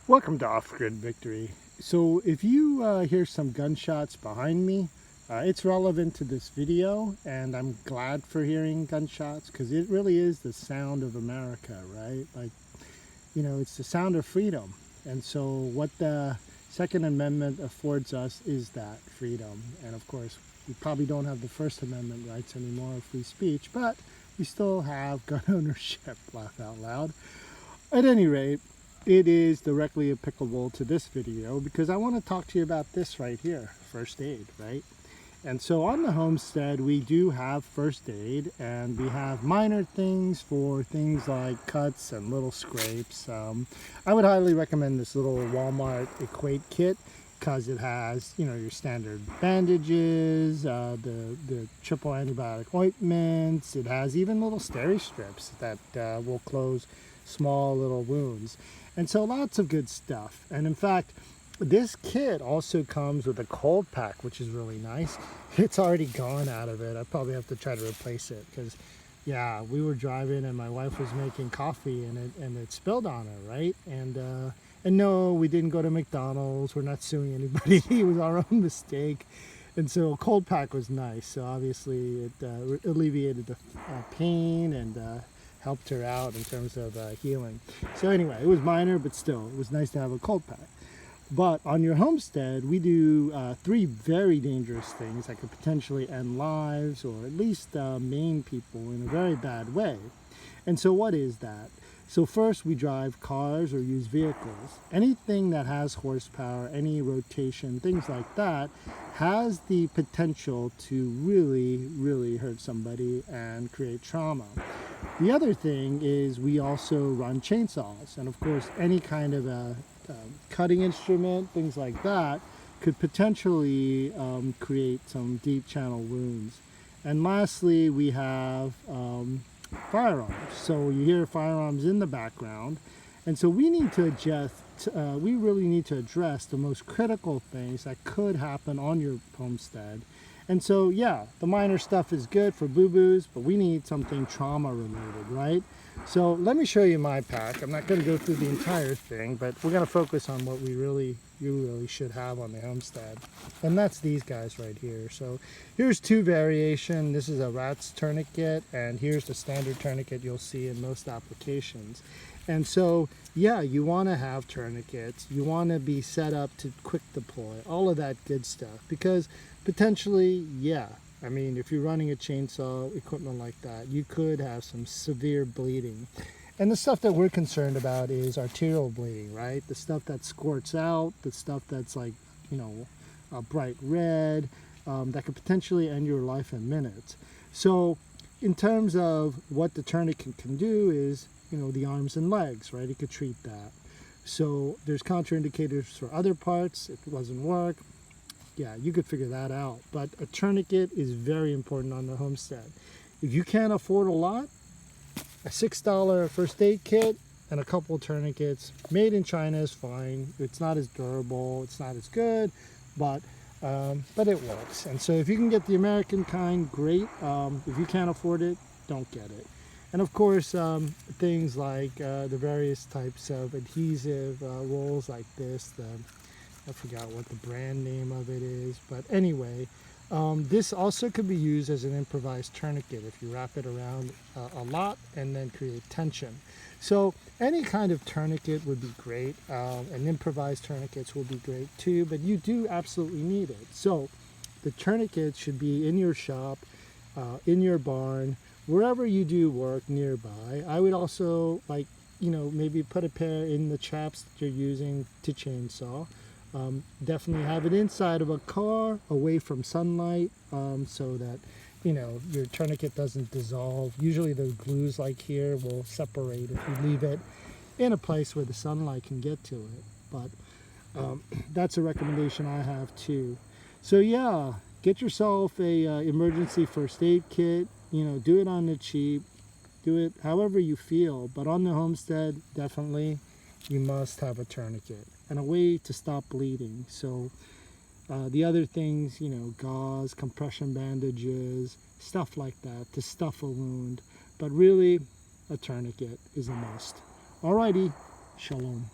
Welcome to Off-Grid Victory. So if you hear some gunshots behind me, it's relevant to this video, and I'm glad for hearing gunshots because it really is the sound of America, right? Like, it's the sound of freedom. And so what the Second Amendment affords us is that freedom. And of course, we probably don't have the First Amendment rights anymore of free speech, but we still have gun ownership, laugh out loud. At any rate, it is directly applicable to this video because I want to talk to you about this right here, first aid, right? And so on the Homestead, we do have first aid, and we have minor things for things like cuts and little scrapes. I would highly recommend this little Walmart Equate kit because it has, your standard bandages, the triple antibiotic ointments. It has even little steri strips that will close small little wounds. And so lots of good stuff. And in fact, this kit also comes with a cold pack, which is really nice. It's already gone out of it. I probably have to try to replace it because, yeah, we were driving and my wife was making coffee and it spilled on her, right? And no, we didn't go to McDonald's. We're not suing anybody. It was our own mistake. And so a cold pack was nice. So obviously it alleviated the pain and helped her out in terms of healing. So anyway, it was minor, but still, it was nice to have a cold pack. But on your Homestead, we do three very dangerous things that could potentially end lives or at least maim people in a very bad way. And so what is that? So first, we drive cars or use vehicles. Anything that has horsepower, any rotation, things like that, has the potential to really, really hurt somebody and create trauma. The other thing is we also run chainsaws. And of course, any kind of a cutting instrument, things like that, could potentially create some deep channel wounds. And lastly, we have firearms. So you hear firearms in the background. And so we need to adjust, we really need to address the most critical things that could happen on your Homestead. And so, yeah, the minor stuff is good for boo-boos, but we need something trauma related, right? So let me show you my pack. I'm not going to go through the entire thing, but we're going to focus on what you really should have on the Homestead. And that's these guys right here. So here's two variation. This is a rat's tourniquet, and here's the standard tourniquet you'll see in most applications. And so, yeah, you want to have tourniquets. You want to be set up to quick deploy, all of that good stuff. Because potentially, yeah, I mean, if you're running a chainsaw, equipment like that, you could have some severe bleeding. And the stuff that we're concerned about is arterial bleeding, right? The stuff that squirts out, the stuff that's like, a bright red, that could potentially end your life in minutes. So in terms of what the tourniquet can do is, the arms and legs, right? It could treat that. So there's contraindicators for other parts. If it doesn't work, yeah, you could figure that out. But a tourniquet is very important on the Homestead. If you can't afford a lot, a $6 first aid kit and a couple of tourniquets made in China is fine. It's not as durable, it's not as good, but it works. And so if you can get the American kind, great. If you can't afford it, don't get it. And of course, things like the various types of adhesive rolls like this, I forgot what the brand name of it is, but anyway, this also could be used as an improvised tourniquet if you wrap it around a lot and then create tension. So any kind of tourniquet would be great, and improvised tourniquets will be great too, but you do absolutely need it. So the tourniquet should be in your shop, in your barn, wherever you do work nearby. I would also maybe put a pair in the chaps that you're using to chainsaw. Definitely have it inside of a car, away from sunlight, so that your tourniquet doesn't dissolve. Usually the glues like here will separate if you leave it in a place where the sunlight can get to it. But that's a recommendation I have too. So yeah, get yourself a emergency first aid kit. Do it on the cheap. Do it however you feel. But on the Homestead, definitely you must have a tourniquet and a way to stop bleeding. So the other things, gauze, compression bandages, stuff like that to stuff a wound. But really, a tourniquet is a must. Alrighty, shalom.